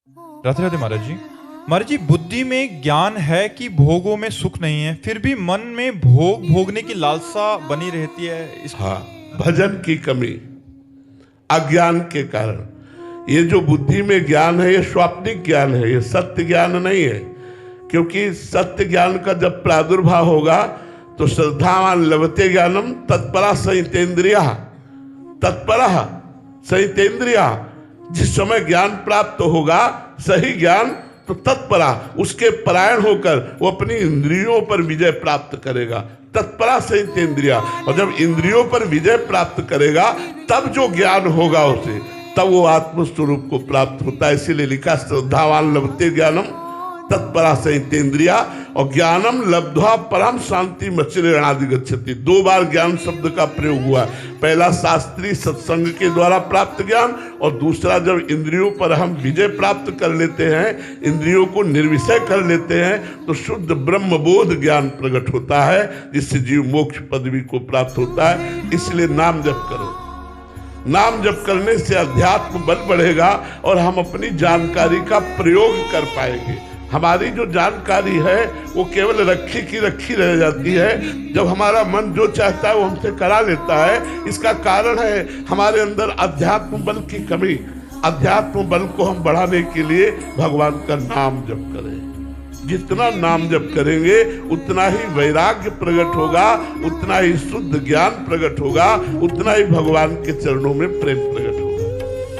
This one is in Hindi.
राधे राधे महाराज जी। महाराज जी, बुद्धि में ज्ञान है कि भोगों में सुख नहीं है, फिर भी मन में भोगने की लालसा बनी रहती है। हाँ, भजन की कमी, अज्ञान के कारण। ये जो बुद्धि में ज्ञान है, ये स्वाप्निक ज्ञान है, ये सत्य ज्ञान नहीं है। क्योंकि सत्य ज्ञान का जब प्रादुर्भाव होगा तो श्रद्धावान लभते ज्ञानम तत्परा संहितेन्द्रिया, तत्परा संहितेन्द्रिया। जिस समय ज्ञान प्राप्त होगा, सही ज्ञान, तो तत्परा, उसके परायण होकर वो अपनी इंद्रियों पर विजय प्राप्त करेगा। तत्परा संहितेन्द्रिया। और जब इंद्रियों पर विजय प्राप्त करेगा, तब जो ज्ञान होगा उसे, तब वो आत्मस्वरूप को प्राप्त होता है। इसीलिए लिखा श्रद्धावान लभते ज्ञानम तत्परा संहितेन्द्रिया। और ज्ञानम लब्ध्वा परम शांति मचिरेणादि गच्छति। 2 बार ज्ञान शब्द का प्रयोग हुआ। पहला शास्त्रीय सत्संग के द्वारा प्राप्त ज्ञान, और दूसरा जब इंद्रियों पर हम विजय प्राप्त कर लेते हैं, इंद्रियों को निर्विषय कर लेते हैं, तो शुद्ध ब्रह्म बोध ज्ञान प्रकट होता है, जिससे जीव मोक्ष पदवी को प्राप्त होता है। इसलिए नाम जप करो। नाम जप करने से अध्यात्म बल बढ़ेगा और हम अपनी जानकारी का प्रयोग कर पाएंगे। हमारी जो जानकारी है वो केवल रखी की रखी रह जाती है। जब हमारा मन जो चाहता है वो हमसे करा लेता है। इसका कारण है हमारे अंदर अध्यात्म बल की कमी। अध्यात्म बल को हम बढ़ाने के लिए भगवान का नाम जप करें। जितना नाम जप करेंगे उतना ही वैराग्य प्रकट होगा, उतना ही शुद्ध ज्ञान प्रकट होगा, उतना ही भगवान के चरणों में प्रेम प्रकट